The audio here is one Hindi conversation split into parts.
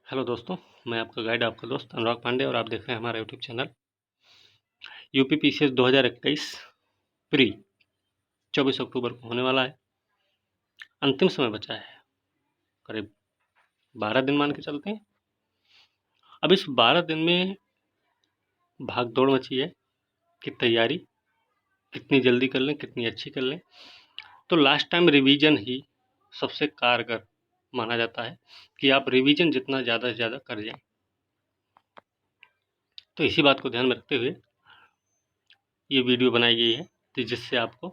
हेलो दोस्तों, मैं आपका गाइड आपका दोस्त अनुराग पांडे और आप देख रहे हैं हमारा YouTube channel UP PCS 2021 pre 24 अक्टूबर को होने वाला है। अंतिम समय बचा है, करीब 12 दिन मान के चलते हैं। अब इस 12 दिन में भाग दौड़ मची है कि तैयारी कितनी जल्दी कर लें, कितनी अच्छी कर लें। तो लास्ट टाइम रिवीजन ही सबसे कारगर माना जाता है कि आप रिवीजन जितना ज़्यादा से ज़्यादा कर जाएं। तो इसी बात को ध्यान में रखते हुए ये वीडियो बनाई गई है कि जिससे आपको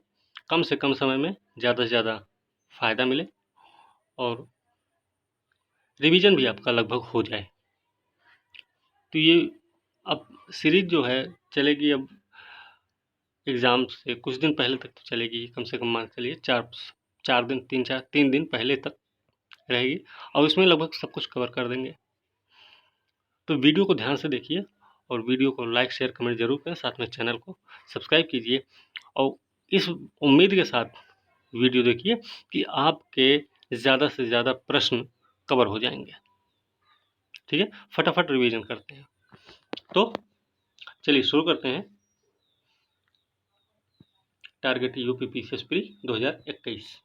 कम से कम समय में ज़्यादा से ज़्यादा फ़ायदा मिले और रिवीजन भी आपका लगभग हो जाए। तो ये अब सीरीज जो है चलेगी, अब एग्ज़ाम से कुछ दिन पहले तक तो चलेगी, कम से कम मान के चलिए तीन दिन पहले तक रहेगी और इसमें लगभग सब कुछ कवर कर देंगे। तो वीडियो को ध्यान से देखिए और वीडियो को लाइक शेयर कमेंट जरूर करें, साथ में चैनल को सब्सक्राइब कीजिए और इस उम्मीद के साथ वीडियो देखिए कि आपके ज़्यादा से ज़्यादा प्रश्न कवर हो जाएंगे। ठीक है, फटाफट रिवीजन करते हैं। तो चलिए शुरू करते हैं। Target UP PCS pre 2021।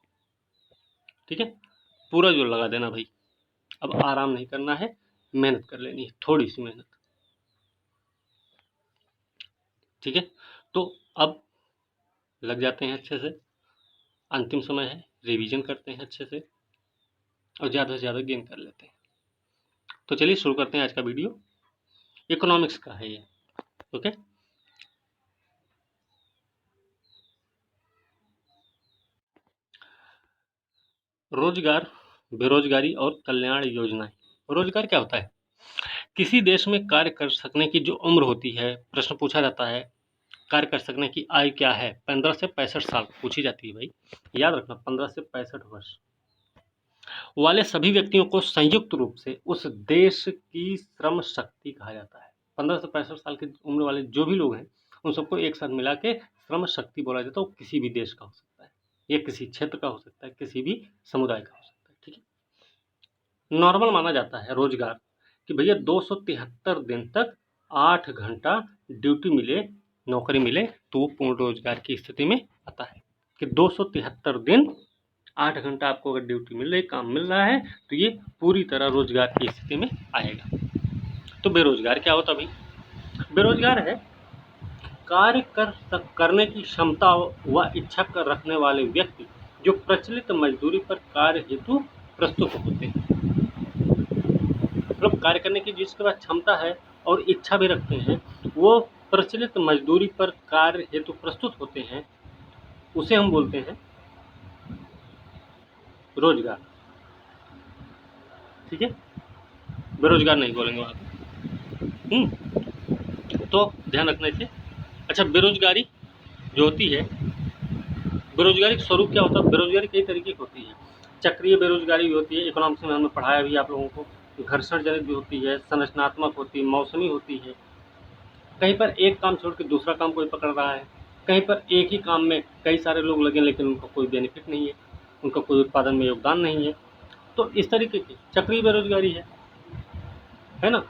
ठीक है, पूरा जोर लगा देना भाई। अब आराम नहीं करना है, मेहनत कर लेनी है, थोड़ी सी मेहनत। ठीक है, तो अब लग जाते हैं अच्छे से। अंतिम समय है, रिवीजन करते हैं अच्छे से और ज़्यादा से ज़्यादा गेन कर लेते हैं। तो चलिए शुरू करते हैं आज का वीडियो। इकोनॉमिक्स का है ये। ओके, रोजगार, बेरोजगारी और कल्याण योजनाएं। रोजगार क्या होता है? किसी देश में कार्य कर सकने की जो उम्र होती है, प्रश्न पूछा जाता है कार्य कर सकने की आयु क्या है? 15 से 65 साल पूछी जाती है भाई, याद रखना, 15 से 65 वर्ष वाले सभी व्यक्तियों को संयुक्त रूप से उस देश की श्रम शक्ति कहा जाता है। 15 से 65 साल की उम्र वाले जो भी लोग हैं उन सबको एक साथ मिला के श्रम शक्ति बोला जाता है। वो किसी भी देश का हो सकता है, या किसी क्षेत्र का हो सकता है, किसी भी समुदाय का हो सकता है। ठीक है, नॉर्मल माना जाता है रोजगार कि भैया 273 दिन तक 8 घंटा ड्यूटी मिले, नौकरी मिले, तो वो पूर्ण रोजगार की स्थिति में आता है। कि 273 दिन 8 घंटा आपको अगर ड्यूटी मिल रही, काम मिल रहा है, तो ये पूरी तरह रोजगार की स्थिति में आएगा। तो बेरोजगार क्या होता भाई? बेरोजगार है कार्य करने की क्षमता व इच्छा कर रखने वाले व्यक्ति जो प्रचलित मजदूरी पर कार्य हेतु प्रस्तुत होते हैं। मतलब कार्य करने की जिसके पास क्षमता है और इच्छा भी रखते हैं, वो प्रचलित मजदूरी पर कार्य हेतु प्रस्तुत होते हैं, उसे हम बोलते हैं रोजगार। ठीक है, बेरोजगार नहीं बोलेंगे वहाँ। तो ध्यान रखना चाहिए। अच्छा, बेरोजगारी जो होती है, बेरोजगारी का स्वरूप क्या होता है? बेरोजगारी कई तरीके की होती है। चक्रीय बेरोजगारी भी होती है, इकोनॉमिक्स में हमने पढ़ाया भी आप लोगों को। घर्षण जनित भी होती है, संरचनात्मक होती है, मौसमी होती है। कहीं पर एक काम छोड़ के दूसरा काम कोई पकड़ रहा है, कहीं पर एक ही काम में कई सारे लोग लगे लेकिन उनका कोई बेनिफिट नहीं है, उनका कोई उत्पादन में योगदान नहीं है। तो इस तरीके की चक्रीय बेरोजगारी है ना।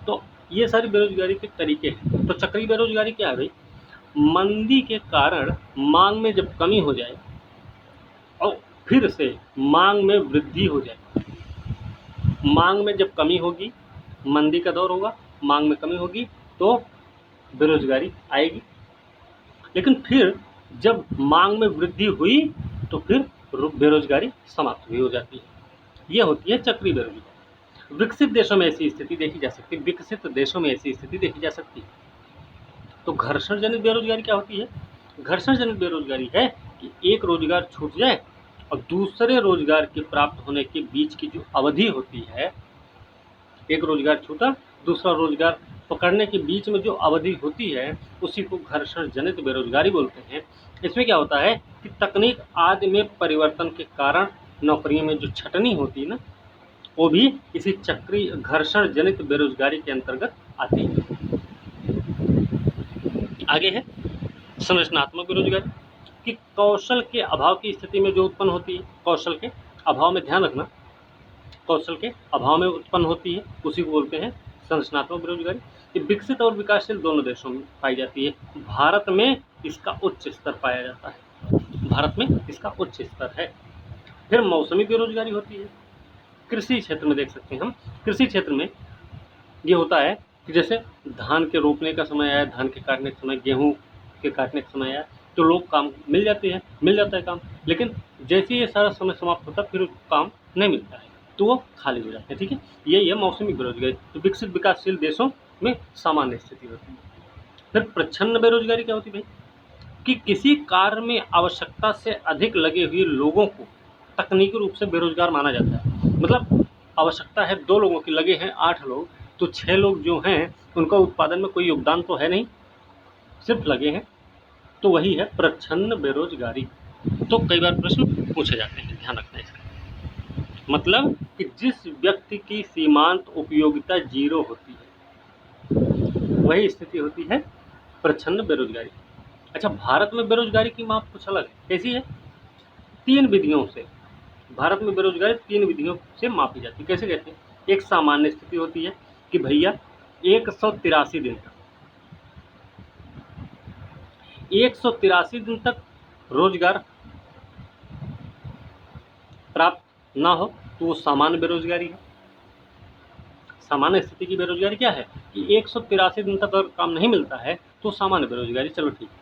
तो ये सारी बेरोजगारी के तरीके हैं। तो चक्रीय बेरोजगारी क्या है भाई? मंदी के कारण मांग में जब कमी हो जाए और फिर से मांग में वृद्धि हो जाए। मांग में जब कमी होगी, मंदी का दौर होगा, मांग में कमी होगी तो बेरोजगारी आएगी। लेकिन फिर जब मांग में वृद्धि हुई तो फिर बेरोजगारी समाप्त भी हो जाती है। यह होती है चक्रीय बेरोजगारी। विकसित देशों में ऐसी स्थिति देखी जा सकती है, विकसित देशों में ऐसी स्थिति देखी जा सकती है। तो घर्षण जनित बेरोजगारी क्या होती है? घर्षण जनित बेरोजगारी है कि एक रोजगार छूट जाए और दूसरे रोजगार के प्राप्त होने के बीच की जो अवधि होती है, एक रोजगार छूटा दूसरा रोजगार पकड़ने के बीच में जो अवधि होती है, उसी को घर्षण जनित बेरोजगारी बोलते हैं। इसमें क्या होता है कि तकनीक आदि में परिवर्तन के कारण नौकरियों में जो छटनी होती है ना, वो भी इसी चक्रीय घर्षण जनित बेरोजगारी के अंतर्गत आती है। आगे है संरचनात्मक बेरोजगारी, कि कौशल के अभाव की स्थिति में जो उत्पन्न होती है। कौशल के अभाव में ध्यान रखना, कौशल के अभाव में उत्पन्न होती है, उसी को बोलते हैं संरचनात्मक बेरोजगारी। ये विकसित और विकासशील दोनों देशों में पाई जाती है। भारत में इसका उच्च स्तर पाया जाता है, भारत में इसका उच्च स्तर है। फिर मौसमी बेरोजगारी होती है। कृषि क्षेत्र में देख सकते हैं हम, कृषि क्षेत्र में ये होता है कि जैसे धान के रोपने का समय आया, धान के काटने का समय, गेहूँ के काटने का समय आया, तो लोग काम मिल जाता है काम, लेकिन जैसे ये सारा समय समाप्त होता है फिर काम नहीं मिलता है, तो वो खाली हो जाते हैं। ठीक है, यही है मौसमी बेरोजगारी। तो विकसित विकासशील देशों में सामान्य स्थिति होती है। फिर प्रच्छन्न बेरोजगारी क्या होती है भाई, कि किसी कार्य में आवश्यकता से अधिक लगे हुए लोगों को तकनीकी रूप से बेरोजगार माना जाता है। मतलब आवश्यकता है 2 लोगों की, लगे हैं 8 लोग, तो 6 लोग जो हैं उनका उत्पादन में कोई योगदान तो है नहीं, सिर्फ लगे हैं, तो वही है प्रच्छन्न बेरोजगारी। तो कई बार प्रश्न पूछे जाते हैं, ध्यान रखना इसका। मतलब कि जिस व्यक्ति की सीमांत उपयोगिता 0 होती है वही स्थिति होती है प्रच्छन्न बेरोजगारी। अच्छा, भारत में बेरोजगारी की माप कुछ अलग है, कैसी है? 3 विधियों से भारत में बेरोजगारी 3 विधियों से मापी जाती है। कैसे कहते हैं? एक सामान्य स्थिति होती है कि भैया 183 दिन तक 183 दिन तक रोजगार प्राप्त ना हो तो वो सामान्य बेरोजगारी है। सामान्य स्थिति की बेरोजगारी क्या है कि 183 दिन तक अगर काम नहीं मिलता है तो सामान्य बेरोजगारी, चलो ठीक है।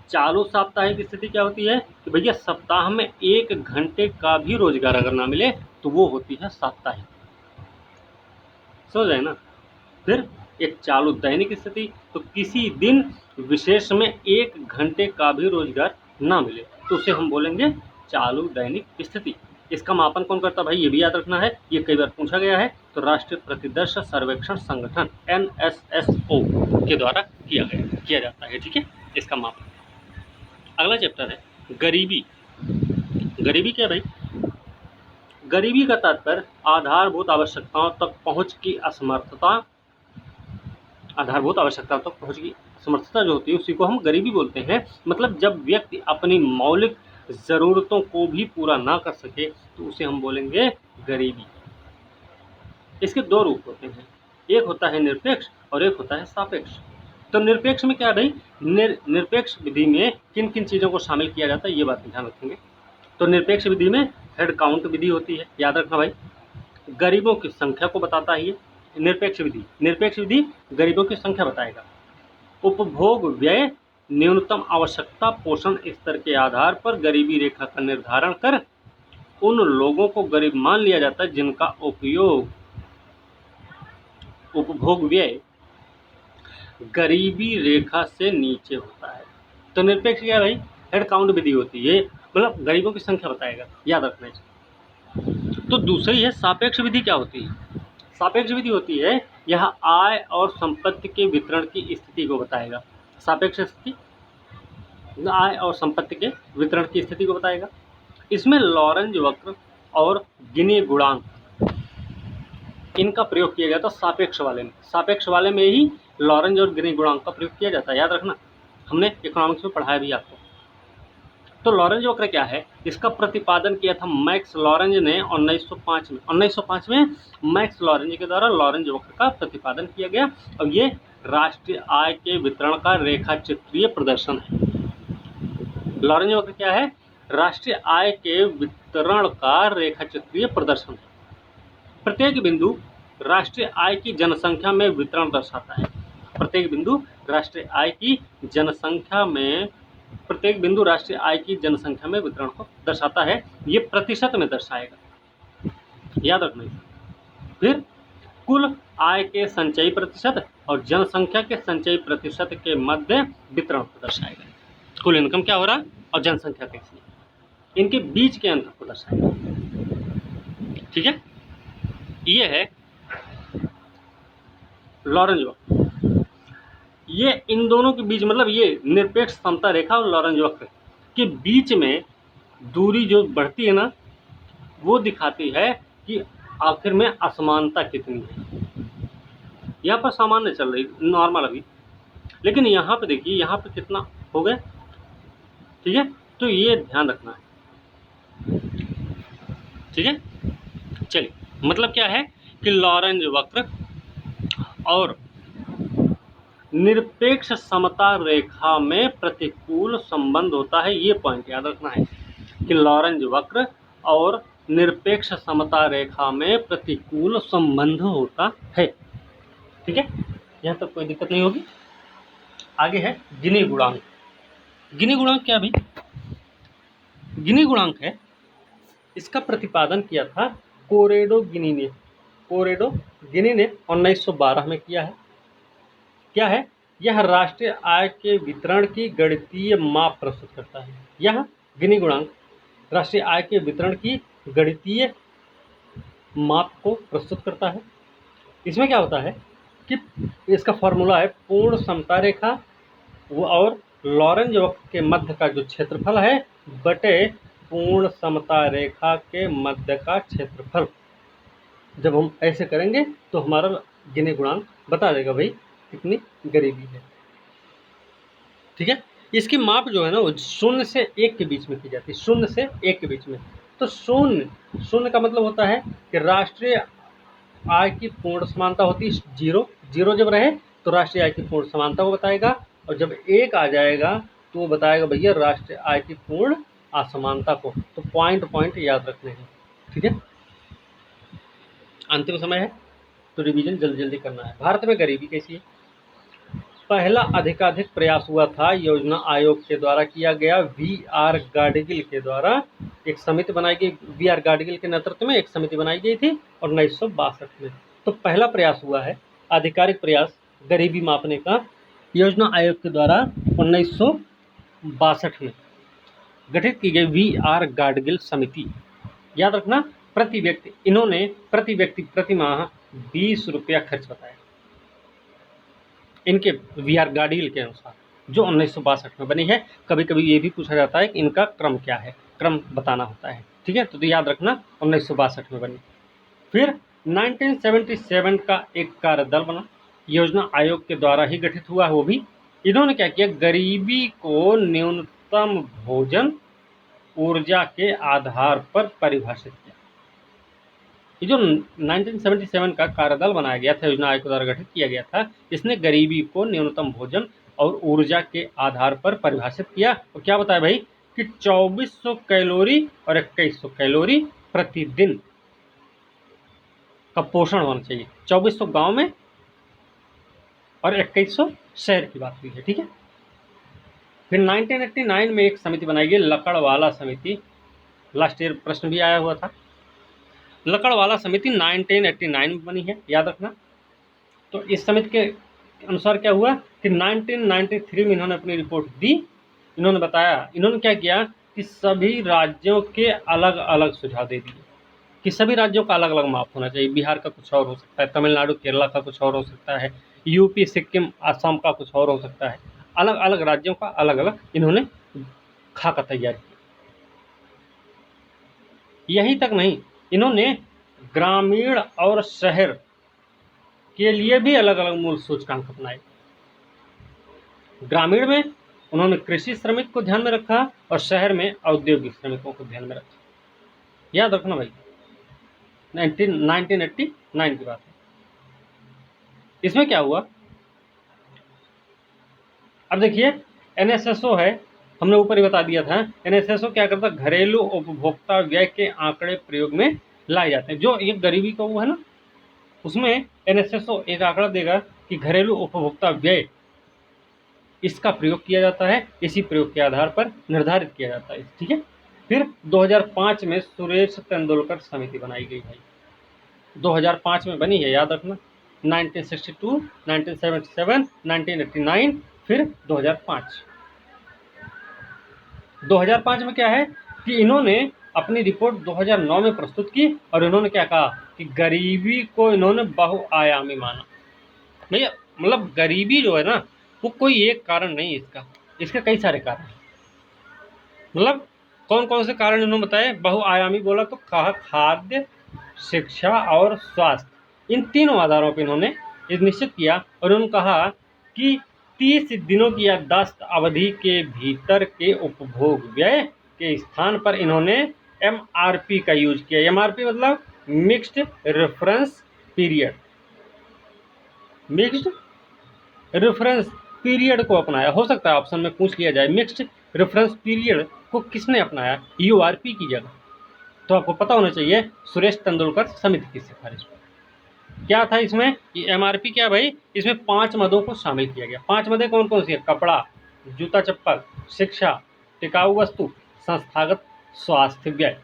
चालू साप्ताहिक स्थिति क्या होती है कि भैया सप्ताह में 1 घंटे का भी रोजगार अगर ना मिले तो वो होती है साप्ताहिक, समझ रहे हैं ना। फिर एक चालू दैनिक स्थिति, तो किसी दिन विशेष में 1 घंटे का भी रोजगार ना मिले तो उसे हम बोलेंगे चालू दैनिक स्थिति। इसका मापन कौन करता है भाई, ये भी याद रखना है, ये कई बार पूछा गया है। तो राष्ट्रीय प्रतिदर्श सर्वेक्षण संगठन NSSO के द्वारा किया जाता है। ठीक है, इसका मापन। अगला चैप्टर है गरीबी। गरीबी क्या है भाई? गरीबी का तात्पर्य आधारभूत आवश्यकताओं तक पहुंच की असमर्थता। आधारभूत आवश्यकताओं तक पहुंच की असमर्थता जो होती है उसी को हम गरीबी बोलते हैं। मतलब जब व्यक्ति अपनी मौलिक ज़रूरतों को भी पूरा ना कर सके तो उसे हम बोलेंगे गरीबी। इसके 2 रूप होते हैं, एक होता है निरपेक्ष और एक होता है सापेक्ष। तो निरपेक्ष में क्या है भाई, निरपेक्ष विधि में किन किन चीज़ों को शामिल किया जाता है ये बात ध्यान रखेंगे। तो निरपेक्ष विधि में हेड काउंट विधि होती है, याद रखना भाई, गरीबों की संख्या को बताता है ये निरपेक्ष विधि गरीबों की संख्या बताएगा। उपभोग व्यय न्यूनतम आवश्यकता पोषण स्तर के आधार पर गरीबी रेखा का निर्धारण कर उन लोगों को गरीब मान लिया जाता है जिनका उपयोग उपभोग व्यय गरीबी रेखा से नीचे होता है। तो निरपेक्ष क्या है भाई, हेड काउंट विधि होती है, मतलब गरीबों की संख्या बताएगा, याद रखना है। तो दूसरी है सापेक्ष विधि। क्या होती है? सापेक्ष विधि होती है यह आय और संपत्ति के वितरण की स्थिति को बताएगा। सापेक्ष स्थिति आय और संपत्ति के वितरण की स्थिति को बताएगा। इसमें लॉरेंज वक्र और गिनी गुणांक इनका प्रयोग किया जाता है सापेक्ष वाले में ही लॉरेंज और गिनी गुणांक का प्रयोग किया जाता है, याद रखना, हमने इकोनॉमिक्स में पढ़ाया भी आपको। तो लॉरेंज वक्र क्या है, इसका प्रतिपादन किया था मैक्स लॉरेंज ने 1905 में मैक्स लॉरेंज के द्वारा लॉरेंज वक्र का प्रतिपादन किया गया। और ये राष्ट्रीय आय के वितरण का रेखा चित्रीय प्रदर्शन है। लॉरेंज वक्र क्या है, राष्ट्रीय आय के वितरण का रेखा चित्रीय प्रदर्शन है। प्रत्येक बिंदु राष्ट्रीय आय की जनसंख्या में वितरण दर्शाता है। प्रत्येक बिंदु राष्ट्रीय आय की जनसंख्या में वितरण को दर्शाता है। ये प्रतिशत में दर्शाएगा, याद रखना। फिर कुल आय के संचयी प्रतिशत और जनसंख्या के संचयी प्रतिशत के मध्य वितरण को दर्शाएगा। कुल इनकम क्या हो रहा है और जनसंख्या कैसी है, इनके बीच के अंतर को दर्शाएगा। ठीक है, ये है लॉरेंज वक्र। ये इन दोनों के बीच, मतलब ये निरपेक्ष समता रेखा और लॉरेंज वक्र के बीच में दूरी जो बढ़ती है ना, वो दिखाती है कि आखिर में असमानता कितनी है। यहाँ पर सामान्य चल रही, नॉर्मल अभी, लेकिन यहाँ पे देखिए, यहाँ पे कितना हो गया। ठीक है, तो ये ध्यान रखना है। ठीक है, चलिए, मतलब क्या है कि लॉरेंज वक्र और निरपेक्ष समता रेखा में प्रतिकूल संबंध होता है, ये पॉइंट याद रखना है कि लॉरेंज वक्र और निरपेक्ष समता रेखा में प्रतिकूल संबंध होता है। ठीक है, यहाँ तक कोई दिक्कत नहीं होगी। आगे है गिनी गुणांक। गिनी गुणांक क्या भाई? गिनी गुणांक है, इसका प्रतिपादन किया था कोरेडो गिनी ने। कोरेडो गिनी ने 1912 में किया है। क्या है? यह राष्ट्रीय आय के वितरण की गणितीय माप प्रस्तुत करता है। यह गिनी गुणांक राष्ट्रीय आय के वितरण की गणितीय माप को प्रस्तुत करता है। इसमें क्या होता है कि इसका फॉर्मूला है पूर्ण समता रेखा और लॉरेंज वक्र के मध्य का जो क्षेत्रफल है बटे पूर्ण समता रेखा के मध्य का क्षेत्रफल। जब हम ऐसे करेंगे तो हमारा गिनी गुणांक बता देगा भाई कितनी गरीबी है। ठीक है, इसकी माप जो है ना वो 0 से 1 के बीच में की जाती है। 0 से 1 के बीच में। तो शून्य का मतलब होता है कि राष्ट्रीय आय की पूर्ण समानता होती है 0। 0 जब रहे तो राष्ट्रीय आय की पूर्ण समानता को बताएगा, और जब 1 आ जाएगा तो वो बताएगा भैया राष्ट्रीय आय की पूर्ण असमानता को। तो पॉइंट याद रखने हैं। ठीक है, अंतिम समय है तो रिवीजन जल्दी जल्दी करना है। भारत में गरीबी कैसी है? पहला अधिकाधिक प्रयास हुआ था योजना आयोग के द्वारा किया गया। वी.आर. गाडगिल के द्वारा एक समिति बनाई गई। वी.आर. गाडगिल के नेतृत्व में एक समिति बनाई गई थी और 1962 में तो पहला प्रयास हुआ है आधिकारिक प्रयास गरीबी मापने का योजना आयोग के द्वारा 1962 में गठित की गई वी.आर. गाडगिल समिति। याद रखना, इन्होंने प्रति व्यक्ति प्रति माह 20 रुपया खर्च बताया इनके वी.आर. गाडगिल के अनुसार, जो 1962 में बनी है। कभी कभी ये भी पूछा जाता है कि इनका क्रम क्या है, क्रम बताना होता है। ठीक है, तो याद रखना 1962 में बनी। फिर 1977 का एक कार्यदल बना, योजना आयोग के द्वारा ही गठित हुआ। वो भी इन्होंने क्या किया, गरीबी को न्यूनतम भोजन ऊर्जा के आधार पर परिभाषित किया। ये जो 1977 का कार्यदल बनाया गया था, योजना आयोग के द्वारा गठित किया गया था, इसने गरीबी को न्यूनतम भोजन और ऊर्जा के आधार पर परिभाषित किया। और क्या बताया भाई कि 2400 कैलोरी और 2100 कैलोरी प्रतिदिन का पोषण होना चाहिए। 2400 गांव में और 2100 शहर की बात हुई है। ठीक है, फिर 1989 में एक समिति बनाई गई, लकड़वाला समिति। लास्ट ईयर प्रश्न भी आया हुआ था। लकड़वाला समिति 1989 में बनी है, याद रखना। तो इस समिति के अनुसार क्या हुआ कि 1993 में इन्होंने अपनी रिपोर्ट दी। इन्होंने बताया, इन्होंने क्या किया कि सभी राज्यों के अलग अलग सुझाव दे दिए कि सभी राज्यों का अलग अलग माप होना चाहिए। बिहार का कुछ और हो सकता है, तमिलनाडु केरला का कुछ और हो सकता है, यूपी सिक्किम असम का कुछ और हो सकता है। अलग अलग राज्यों का अलग अलग इन्होंने खाका तैयार किया। यही तक नहीं, इन्होंने ग्रामीण और शहर के लिए भी अलग अलग मूल सूचकांक अपनाए। ग्रामीण में उन्होंने कृषि श्रमिक को ध्यान में रखा और शहर में औद्योगिक श्रमिकों को ध्यान में रखा। याद रखना भाई, 1989 की बात है। इसमें क्या हुआ, अब देखिए एनएसएसओ है, हमने ऊपर ही बता दिया था। एनएसएसओ क्या करता है, घरेलू उपभोक्ता व्यय के आंकड़े प्रयोग में लाए जाते हैं। जो एक गरीबी का वो है ना, उसमें एनएसएसओ एक आंकड़ा देगा कि घरेलू उपभोक्ता व्यय, इसका प्रयोग किया जाता है। इसी प्रयोग के आधार पर निर्धारित किया जाता है। ठीक है, फिर 2005 में सुरेश तेंदुलकर समिति बनाई गई भाई। 2005 में बनी है, याद रखना। 1962, 1977, 1989, फिर 2005। 2005 में क्या है कि इन्होंने अपनी रिपोर्ट 2009 में प्रस्तुत की और इन्होंने क्या कहा कि गरीबी को इन्होंने बहुआयामी माना। भैया मतलब गरीबी जो है ना वो कोई एक कारण नहीं है, इसके कई सारे कारण हैं। मतलब कौन कौन से कारण इन्होंने बताए, बहुआयामी बोला तो कहा खाद्य, शिक्षा और स्वास्थ्य, इन तीनों आधारों पर इन्होंने निश्चित किया। और उन्होंने कहा कि 30 दिनों की याददाश्त अवधि के भीतर के उपभोग व्यय के स्थान पर इन्होंने एमआरपी का यूज किया। एमआरपी मतलब mixed reference period, mixed reference period को अपनाया। हो सकता है ऑप्शन में पूछ लिया जाए मिक्स्ड रेफरेंस पीरियड को किसने अपनाया यूआरपी की जगह, तो आपको पता होना चाहिए सुरेश तेंदुलकर समिति की सिफारिश पर। क्या था इसमें, ये एमआरपी क्या भाई, इसमें 5 मदों को शामिल किया गया। 5 मदें कौन कौन सी है, कपड़ा, जूता चप्पल, शिक्षा, टिकाऊ वस्तु, संस्थागत स्वास्थ्य व्यय।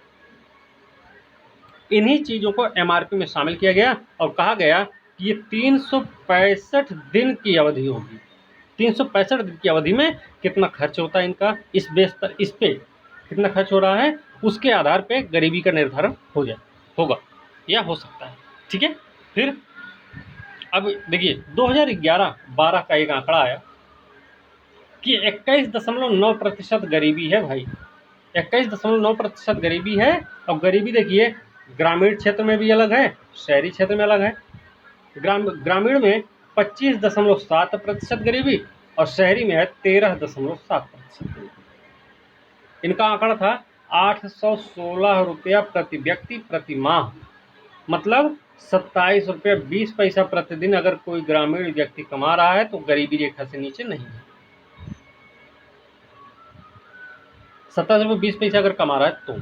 इन्हीं चीजों को एमआरपी में शामिल किया गया और कहा गया कि ये 365 दिन की अवधि होगी। 365 दिन की अवधि में कितना खर्च होता है इनका, इस बेस पर, इस पे कितना खर्च हो रहा है, उसके आधार पे गरीबी का निर्धारण होगा या हो सकता है। ठीक है, फिर अब देखिए 2011-12 का एक आंकड़ा आया कि 21.9% गरीबी है भाई, 21.9% गरीबी है। और गरीबी देखिए ग्रामीण क्षेत्र में भी अलग है, शहरी क्षेत्र में अलग है। ग्रामीण में 25.7% गरीबी और शहरी में है 13.7%। इनका आंकड़ा था 816 रुपया प्रति व्यक्ति प्रति माह, मतलब 27 रुपया 20 पैसा प्रतिदिन अगर कोई ग्रामीण व्यक्ति कमा रहा है तो गरीबी रेखा से नीचे नहीं है। 27 रुपये 20 पैसा अगर कमा रहा है तो।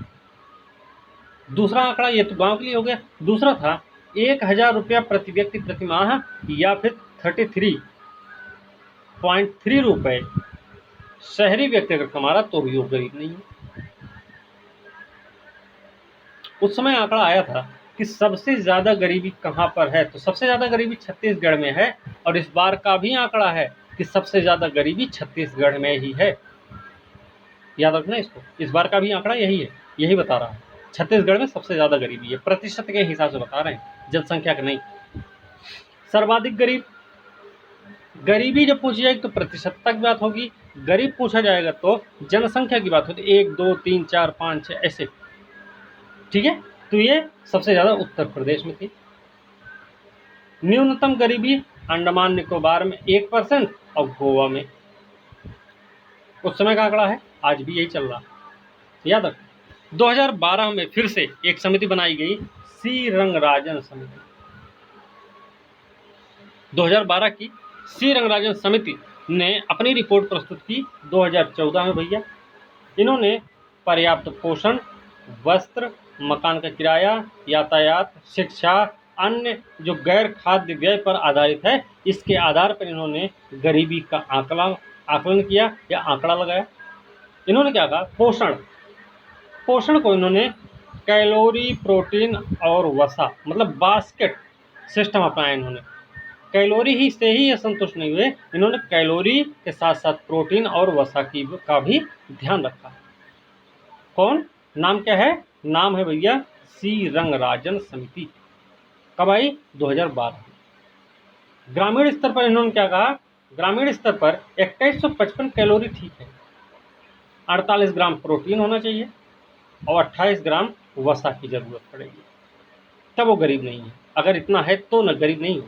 दूसरा आंकड़ा, ये तो गांव के लिए हो गया। दूसरा था 1000 रुपया प्रति व्यक्ति प्रति माह या फिर 33.3 रुपए शहरी व्यक्ति अगर कमा रहा तो भी वो गरीब नहीं है। उस समय आंकड़ा आया था कि सबसे ज्यादा गरीबी कहां पर है, तो सबसे ज्यादा गरीबी छत्तीसगढ़ में है। और इस बार का भी आंकड़ा है कि सबसे ज्यादा गरीबी छत्तीसगढ़ में ही है। याद रखना इसको, इस बार का भी आंकड़ा यही है, यही बता रहा है छत्तीसगढ़ में सबसे ज्यादा गरीबी है। प्रतिशत के हिसाब से बता रहे हैं, जनसंख्या का नहीं। सर्वाधिक गरीब, गरीबी जब पूछी जाएगी तो प्रतिशत तक बात होगी, गरीब पूछा जाएगा तो जनसंख्या की बात होती है, 1 2 3 4 5 6 ऐसे। ठीक है, तो ये सबसे ज्यादा उत्तर प्रदेश में थी। न्यूनतम गरीबी अंडमान निकोबार में 1% और गोवा में। उस समय का आंकड़ा है, आज भी यही चल रहा। याद रख, 2012 में फिर से एक समिति बनाई गई, सी रंगराजन समिति। 2012 की सी रंगराजन समिति ने अपनी रिपोर्ट प्रस्तुत की 2014 में भैया। इन्होंने पर्याप्त पोषण, वस्त्र, मकान का किराया, यातायात, शिक्षा, अन्य जो गैर खाद्य व्यय पर आधारित है, इसके आधार पर इन्होंने गरीबी का आकलन किया या आंकड़ा लगाया। इन्होंने क्या कहा, पोषण को इन्होंने कैलोरी, प्रोटीन और वसा, मतलब बास्केट सिस्टम अपनाया। इन्होंने कैलोरी ही से ही संतुष्ट नहीं हुए, इन्होंने कैलोरी के साथ साथ प्रोटीन और वसा का भी ध्यान रखा। कौन, नाम क्या है, नाम है भैया सी रंगराजन समिति। कब आई, 2012। ग्रामीण स्तर पर इन्होंने क्या कहा, ग्रामीण स्तर पर 2155 कैलोरी ठीक है, 48 ग्राम प्रोटीन होना चाहिए और 28 ग्राम वसा की जरूरत पड़ेगी, तब वो गरीब नहीं है। अगर इतना है तो न गरीब नहीं हो।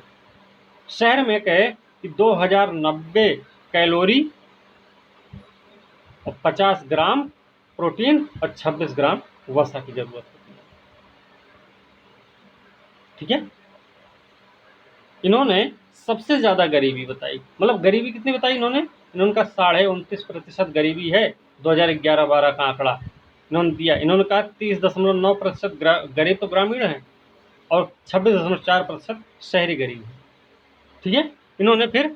शहर में कहे कि 2090 कैलोरी और 50 ग्राम प्रोटीन और 26 ग्राम वसा की जरूरत होती है। ठीक है, इन्होंने सबसे ज्यादा गरीबी बताई, मतलब गरीबी कितनी बताई इन्होंने, इन्होंने 29.5% गरीबी है। 2011-12 का आंकड़ा इन्होंने दिया। इन्होंने कहा 30.9% गरीब तो ग्रामीण है और 26.4% शहरी गरीब है। ठीक है, इन्होंने फिर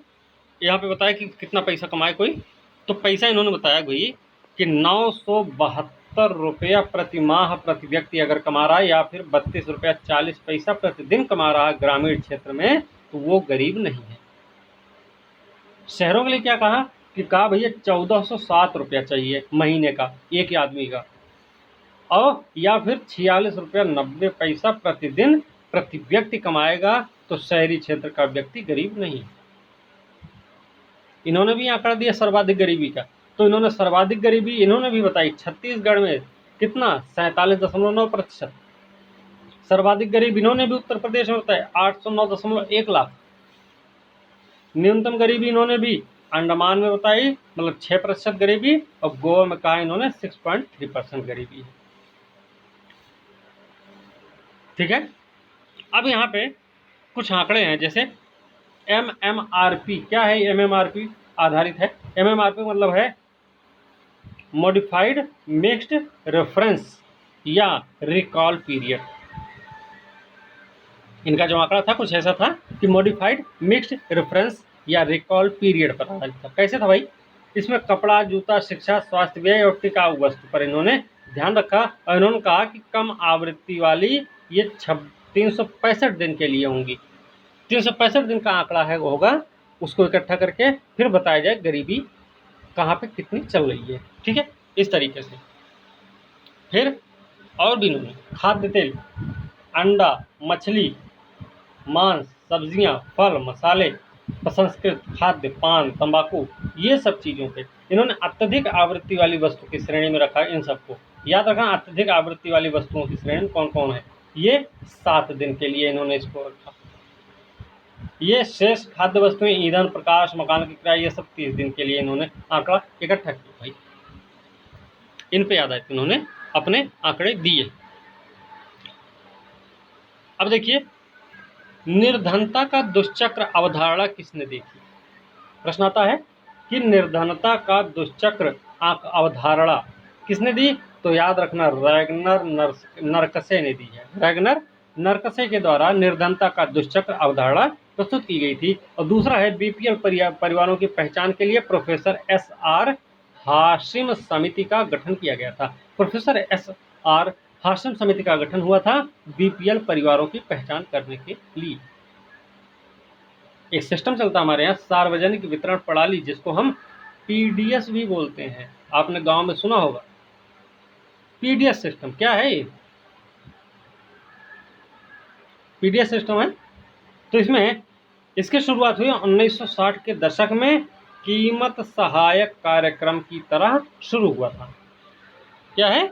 यहाँ पे बताया कि कितना पैसा कमाए कोई, तो पैसा इन्होंने बताया भाई कि 972 रुपया प्रति माह प्रति व्यक्ति अगर कमा रहा है या फिर 32 रुपया 40 पैसा प्रतिदिन कमा रहा है ग्रामीण क्षेत्र में, तो वो गरीब नहीं है। शहरों के लिए क्या कहा कि कहा भैया 1407 रुपया चाहिए महीने का एक आदमी का, और या फिर 46 रुपया 90 पैसा प्रतिदिन प्रति व्यक्ति कमाएगा तो शहरी क्षेत्र का व्यक्ति गरीब नहीं है। इन्होंने भी आंकड़ा दिया सर्वाधिक गरीबी का, तो इन्होंने सर्वाधिक गरीबी इन्होंने भी बताई छत्तीसगढ़ में कितना, 47.9%। सर्वाधिक गरीब इन्होंने भी उत्तर प्रदेश में बताया 809.1 लाख। न्यूनतम गरीबी इन्होंने भी अंडमान में बताई, मतलब 6% गरीबी, और गोवा में कहा इन्होंने 6.3% गरीबी है। ठीक है। अब यहाँ पे कुछ आंकड़े हैं, जैसे MMRP। क्या है MMRP? आधारित है। MMRP मतलब है मॉडिफाइड मिक्स्ड रेफरेंस या रिकॉल पीरियड। इनका जो आंकड़ा था कुछ ऐसा था कि मॉडिफाइड मिक्स्ड रेफरेंस या रिकॉल पीरियड पर आधारित था। कैसे था भाई? इसमें कपड़ा, जूता, शिक्षा, स्वास्थ्य व्यय और टिकाऊ वस्तु पर इन्होंने ध्यान रखा और इन्होंने कहा कि कम आवृत्ति वाली ये 365 दिन के लिए होंगी। 365 दिन का आंकड़ा है वो होगा, उसको इकट्ठा करके फिर बताया जाए गरीबी कहाँ पे कितनी चल रही है। ठीक है, इस तरीके से। फिर और भी इन्होंने खाद्य तेल, अंडा, मछली, मांस, सब्जियां, फल, मसाले, प्रसंस्कृत खाद्य, पान, तंबाकू, ये सब चीज़ों पे इन्होंने अत्यधिक आवृत्ति वाली वस्तु की श्रेणी में रखा। इन सबको याद रखना, अत्यधिक आवृत्ति वाली वस्तुओं की श्रेणी में कौन कौन है? ये 7 दिन के लिए इन्होंने इसको रखा। ये शेष खाद्य वस्तुएं, ईंधन, प्रकाश, मकान की किराया, ये सब 30 दिन के लिए इन्होंने आंकड़ा इकट्ठा किया। भाई इन पे आधारित इन्होंने अपने आंकड़े दिए। अब देखिए, निर्धनता का दुष्चक्र अवधारणा किसने देखी? प्रश्न आता है कि निर्धनता का दुष्चक्र अवधारणा किसने दी? तो याद रखना, रैगनर नरकसे ने दी है। रैगनर नरकसे के द्वारा निर्धनता का दुष्चक्र अवधारणा प्रस्तुत की गई थी। और दूसरा है बीपीएल परिवारों की पहचान के लिए प्रोफेसर SR हाशिम समिति का गठन किया गया था। प्रोफेसर SR हाशिम समिति का गठन हुआ था बीपीएल परिवारों की पहचान करने के लिए। एक सिस्टम चलता हमारे यहाँ, सार्वजनिक वितरण प्रणाली, जिसको हम PDS भी बोलते हैं। आपने गांव में सुना होगा PDS सिस्टम। क्या है ये? PDS सिस्टम है। तो इसमें इसकी शुरुआत हुई 1960 के दशक में कीमत सहायक कार्यक्रम की तरह शुरू हुआ था। क्या है?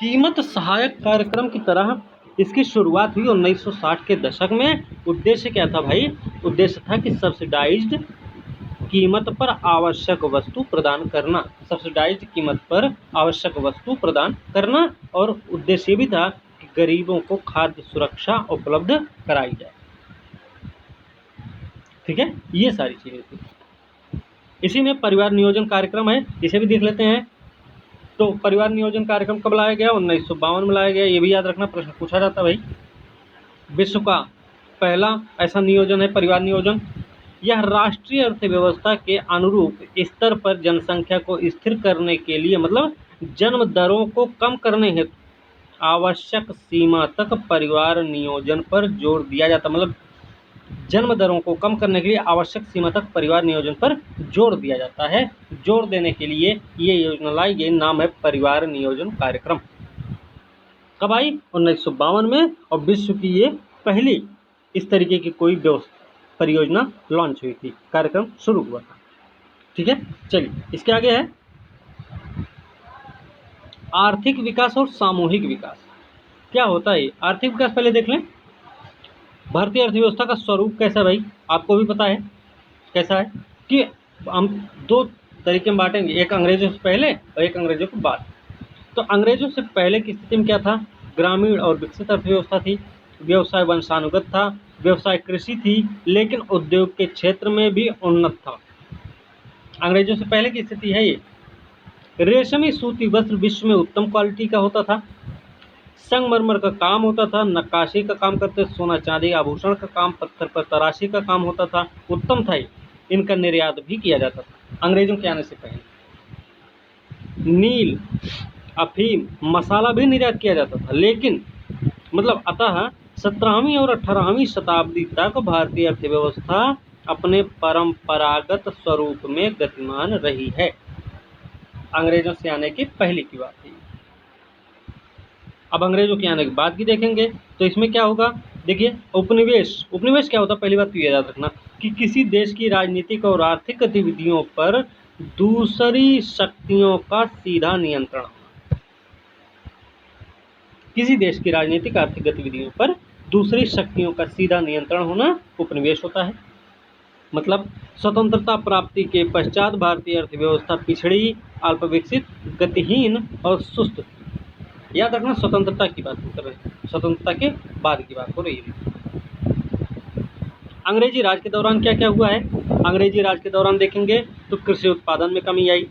कीमत सहायक कार्यक्रम की तरह इसकी शुरुआत हुई 1960 के दशक में। उद्देश्य क्या था भाई? उद्देश्य था कि सब्सिडाइज्ड कीमत पर आवश्यक वस्तु प्रदान करना। सब्सिडाइज्ड कीमत पर आवश्यक वस्तु प्रदान करना। और उद्देश्य भी था कि गरीबों को खाद्य सुरक्षा उपलब्ध कराई जाए। ठीक है, ये सारी चीजें थी। इसी में परिवार नियोजन कार्यक्रम है, इसे भी देख लेते हैं। तो परिवार नियोजन कार्यक्रम कब लाया गया? 1952 में लाया गया। ये भी याद रखना, प्रश्न पूछा जाता भाई। विश्व का पहला ऐसा नियोजन है परिवार नियोजन। यह राष्ट्रीय अर्थव्यवस्था के अनुरूप स्तर पर जनसंख्या को स्थिर करने के लिए, मतलब जन्म दरों को कम करने हेतु आवश्यक सीमा तक परिवार नियोजन पर जोर दिया जाता। मतलब जन्म दरों को कम करने के लिए आवश्यक सीमा तक परिवार नियोजन पर जोर दिया जाता है। जोर देने के लिए ये योजना लाई गई, नाम है परिवार नियोजन कार्यक्रम। कब आई? 1952 में। और विश्व की ये पहली इस तरीके की कोई परियोजना लॉन्च हुई थी, कार्यक्रम शुरू हुआ था। ठीक है, चलिए इसके आगे है आर्थिक विकास और सामूहिक विकास। क्या होता है आर्थिक विकास? पहले देख लें भारतीय अर्थव्यवस्था का स्वरूप कैसा है भाई, आपको भी पता है कैसा है कि हम 2 तरीके में बांटेंगे, एक अंग्रेजों से पहले और एक अंग्रेजों के बाद। तो अंग्रेजों से पहले की स्थिति में क्या था? ग्रामीण और विकसित अर्थव्यवस्था थी। व्यवसाय वंशानुगत था, व्यवसाय कृषि थी, लेकिन उद्योग के क्षेत्र में भी उन्नत था। अंग्रेजों से पहले की स्थिति है ये। रेशमी सूती वस्त्र विश्व में उत्तम क्वालिटी का होता था। संगमरमर का काम होता था, नक्काशी का काम करते, सोना चांदी आभूषण का काम, पत्थर पर तराशी का काम होता था, उत्तम था। इनका निर्यात भी किया जाता था अंग्रेजों के आने से पहले। नील, अफीम, मसाला भी निर्यात किया जाता था। लेकिन मतलब अतः 17वीं और 18वीं शताब्दी तक भारतीय अर्थव्यवस्था अपने परंपरागत स्वरूप में गतिमान रही है। अंग्रेजों से आने के पहले की बात है। अब अंग्रेजों के आने के बाद की देखेंगे तो इसमें क्या होगा? देखिए उपनिवेश। उपनिवेश क्या होता है? पहली बात तो ये याद रखना कि किसी देश की राजनीतिक और आर्थिक गतिविधियों पर दूसरी शक्तियों का सीधा नियंत्रण। किसी देश की राजनीतिक आर्थिक गतिविधियों पर दूसरी शक्तियों का सीधा नियंत्रण होना उपनिवेश होता है। मतलब स्वतंत्रता प्राप्ति के पश्चात भारतीय अर्थव्यवस्था पिछड़ी, अल्पविकसित, गतिहीन और सुस्त थी। याद रखना, स्वतंत्रता की बात कर रहे हैं, स्वतंत्रता के बाद की बात हो रही है। अंग्रेजी राज के दौरान क्या क्या हुआ है? अंग्रेजी राज के दौरान देखेंगे तो कृषि उत्पादन में कमी आई।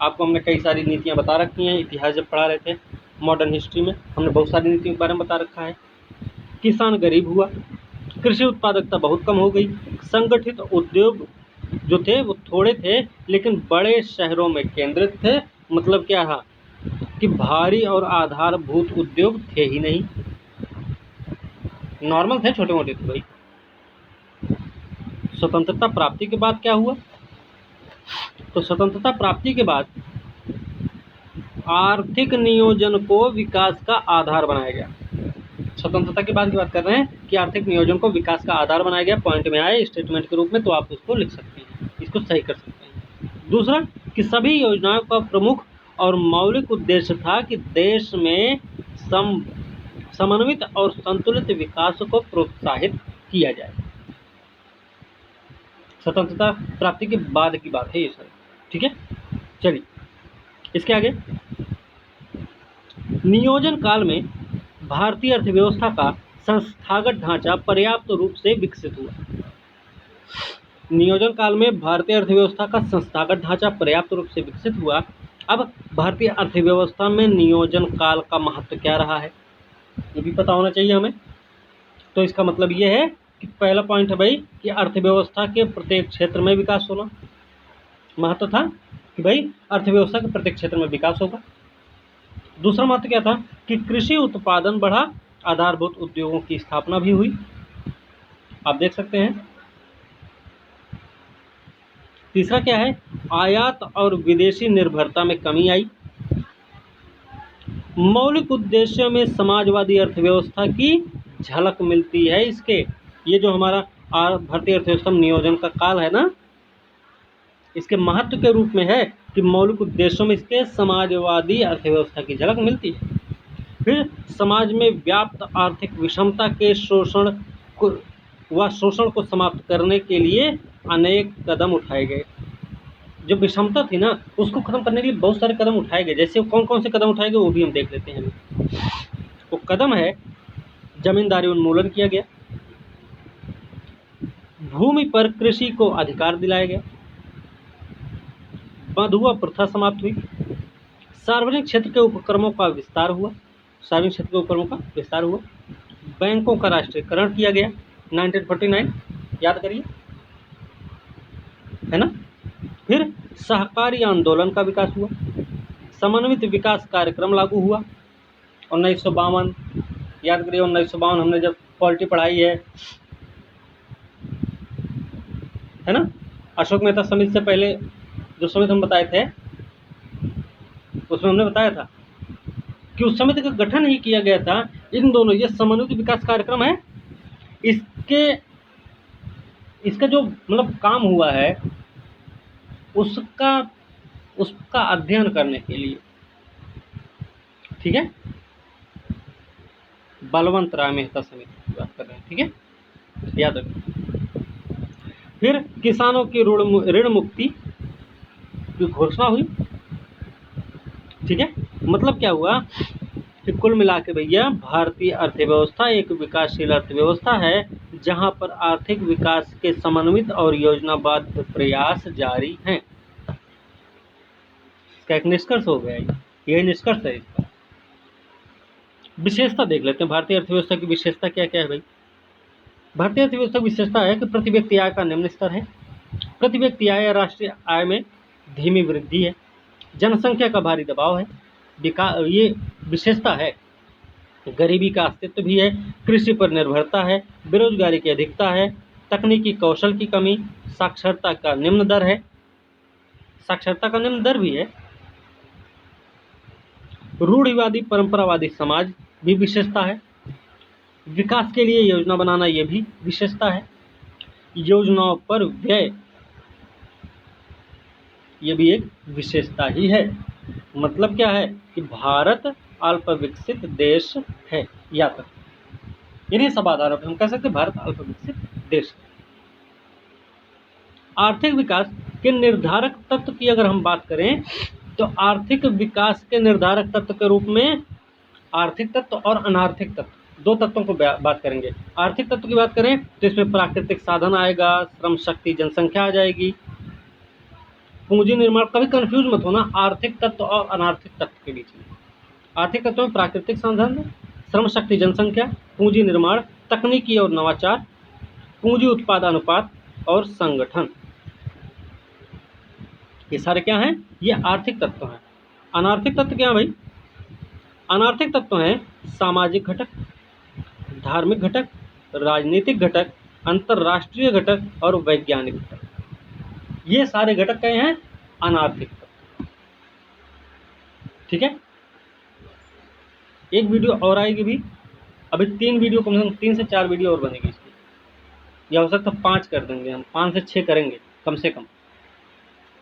आपको हमने कई सारी नीतियां बता रखी हैं, इतिहास जब पढ़ा रहे थे मॉडर्न हिस्ट्री में, हमने बहुत सारी नीतियों के बारे में बता रखा है। किसान गरीब हुआ, कृषि उत्पादकता बहुत कम हो गई, संगठित उद्योग जो थे वो थोड़े थे लेकिन बड़े शहरों में केंद्रित थे। मतलब क्या था कि भारी और आधारभूत उद्योग थे ही नहीं, नॉर्मल थे, छोटे मोटे थे भाई। स्वतंत्रता प्राप्ति के बाद क्या हुआ? तो स्वतंत्रता प्राप्ति के बाद आर्थिक नियोजन को विकास का आधार बनाया गया। स्वतंत्रता के बाद की बात कर रहे हैं कि आर्थिक नियोजन को विकास का आधार बनाया गया। पॉइंट में आए स्टेटमेंट के रूप में तो आप उसको लिख सकते हैं, इसको सही कर सकते हैं। दूसरा कि सभी योजनाओं का प्रमुख और मौलिक उद्देश्य था कि देश में समन्वित और संतुलित विकास को प्रोत्साहित किया जाए। स्वतंत्रता प्राप्ति के बाद की बात है ये सर, ठीक है। चलिए इसके आगे, नियोजन काल में भारतीय अर्थव्यवस्था का संस्थागत ढांचा पर्याप्त रूप से विकसित हुआ। नियोजन काल में भारतीय अर्थव्यवस्था का संस्थागत ढांचा पर्याप्त रूप से विकसित हुआ। अब भारतीय अर्थव्यवस्था में नियोजन काल का महत्व क्या रहा है ये भी पता होना चाहिए हमें। तो इसका मतलब ये है कि पहला पॉइंट है भाई कि अर्थव्यवस्था के प्रत्येक क्षेत्र में विकास होना, महत्व था कि भाई अर्थव्यवस्था के प्रत्येक क्षेत्र में विकास होगा। दूसरा महत्व क्या था कि कृषि उत्पादन बढ़ा, आधारभूत उद्योगों की स्थापना भी हुई, आप देख सकते हैं। तीसरा क्या है, आयात और विदेशी निर्भरता में कमी आई। मौलिक उद्देश्यों में समाजवादी अर्थव्यवस्था की झलक मिलती है। इसके ये जो हमारा भारतीय अर्थव्यवस्था में नियोजन का काल है ना, इसके महत्व के रूप में है कि मौलिक उद्देश्यों में इसके समाजवादी अर्थव्यवस्था की झलक मिलती है। फिर समाज में व्याप्त आर्थिक विषमता के शोषण को समाप्त करने के लिए अनेक कदम उठाए गए। जो विषमता थी ना उसको खत्म करने के लिए बहुत सारे कदम उठाए गए। जैसे कौन कौन से कदम उठाए गए वो भी हम देख लेते हैं। वो कदम है, जमींदारी उन्मूलन किया गया, भूमि पर कृषि को अधिकार दिलाया गया, बंधुआ प्रथा समाप्त हुई, सार्वजनिक क्षेत्र के उपक्रमों का विस्तार हुआ, बैंकों का राष्ट्रीयकरण किया गया 1949, याद करिए, है ना। फिर सहकारी आंदोलन का विकास हुआ, समन्वित विकास कार्यक्रम लागू हुआ 1952, याद करिए 1952 हमने जब पॉलिटी पढ़ाई है ना। अशोक मेहता समिति से पहले जो समिति हम बताए थे उसमें हमने बताया था कि उस समिति का गठन ही किया गया था। इन दोनों ये समन्वित विकास कार्यक्रम है, इसका जो मतलब काम हुआ है उसका अध्ययन करने के लिए, ठीक है। बलवंत राय मेहता समिति की बात कर रहे हैं, ठीक है, याद रखिए। फिर किसानों की ऋण मुक्ति की घोषणा हुई, ठीक है। मतलब क्या हुआ कि कुल मिला के भैया भारतीय अर्थव्यवस्था एक विकासशील अर्थव्यवस्था है जहां पर आर्थिक विकास के समन्वित और योजनाबद्ध प्रयास जारी हैं। इसका एक निष्कर्ष हो गया, यही निष्कर्ष है इसका। विशेषता देख लेते हैं, भारतीय अर्थव्यवस्था की विशेषता क्या क्या है भाई। भारतीय अर्थव्यवस्था की विशेषता है कि प्रति व्यक्ति आय का निम्न स्तर है, प्रति व्यक्ति आय या राष्ट्रीय आय में धीमी वृद्धि है, जनसंख्या का भारी दबाव है, ये विशेषता है। गरीबी का अस्तित्व भी है, कृषि पर निर्भरता है, बेरोजगारी की अधिकता है, तकनीकी कौशल की कमी, साक्षरता का निम्न दर भी है, रूढ़िवादी परंपरावादी समाज भी विशेषता है, विकास के लिए योजना बनाना ये भी विशेषता है, योजनाओं पर व्यय ये भी एक विशेषता ही है। मतलब क्या है कि भारत अल्प विकसित देश है, या तक इन्हीं सब आधारों पर हम कह सकते हैं भारत अल्प विकसित देश है। आर्थिक विकास के निर्धारक तत्व की अगर हम बात करें तो आर्थिक विकास के निर्धारक तत्व के रूप में आर्थिक तत्व और अनार्थिक तत्व, दो तत्वों को बात करेंगे। आर्थिक तत्व की बात करें तो इसमें प्राकृतिक साधन आएगा, श्रम शक्ति, जनसंख्या आ जाएगी, पूंजी निर्माण। कभी कंफ्यूज मत होना आर्थिक तत्व और अनार्थिक तत्व के बीच में। आर्थिक तत्व में प्राकृतिक संसाधन, श्रम शक्ति, जनसंख्या, पूंजी निर्माण, तकनीकी और नवाचार, पूंजी उत्पाद अनुपात और संगठन, ये सारे क्या हैं? ये आर्थिक तत्व हैं। अनार्थिक तत्व क्या है भाई? अनार्थिक तत्व हैं सामाजिक घटक, धार्मिक घटक, राजनीतिक घटक, अंतरराष्ट्रीय घटक और वैज्ञानिक घटक। ये सारे घटक क्या हैं? अनार्थिक तत्व। ठीक है, एक वीडियो और आएगी भी, अभी 3 वीडियो, कम से कम 3 से 4 वीडियो और बनेगी इसकी, या हो सकता है 5 कर देंगे हम, 5 से 6 करेंगे कम से कम।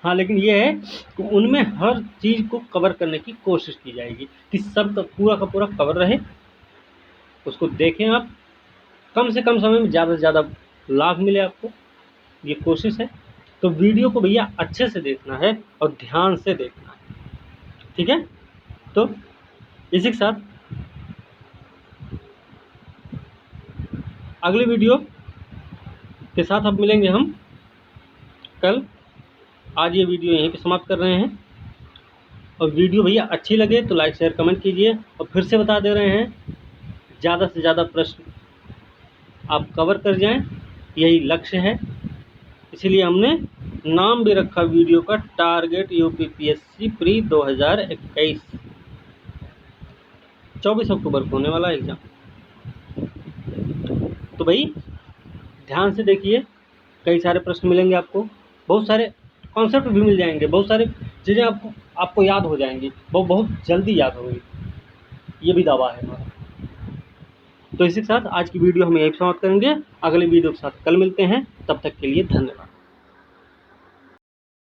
हाँ, लेकिन ये है कि उनमें हर चीज़ को कवर करने की कोशिश की जाएगी कि सब तक पूरा का पूरा कवर रहे, उसको देखें आप, कम से कम समय में ज़्यादा से ज़्यादा लाभ मिले आपको, ये कोशिश है। तो वीडियो को भैया अच्छे से देखना है और ध्यान से देखना है, ठीक है। तो इसी के साथ अगले वीडियो के साथ अब मिलेंगे हम कल। आज ये वीडियो यहीं पे समाप्त कर रहे हैं, और वीडियो भैया अच्छी लगे तो लाइक शेयर कमेंट कीजिए, और फिर से बता दे रहे हैं ज़्यादा से ज़्यादा प्रश्न आप कवर कर जाएं, यही लक्ष्य है। इसीलिए हमने नाम भी रखा वीडियो का टारगेट यूपीपीएससी प्री 2021, 24 अक्टूबर को होने वाला एग्ज़ाम। तो भाई ध्यान से देखिए, कई सारे प्रश्न मिलेंगे आपको, बहुत सारे कॉन्सेप्ट भी मिल जाएंगे, बहुत सारे चीज़ें आपको याद हो जाएंगी, वो बहुत जल्दी याद होगी, ये भी दावा है हमारा। तो इसी के साथ आज की वीडियो हम यहीं समाप्त करेंगे, अगले वीडियो के साथ कल मिलते हैं, तब तक के लिए धन्यवाद।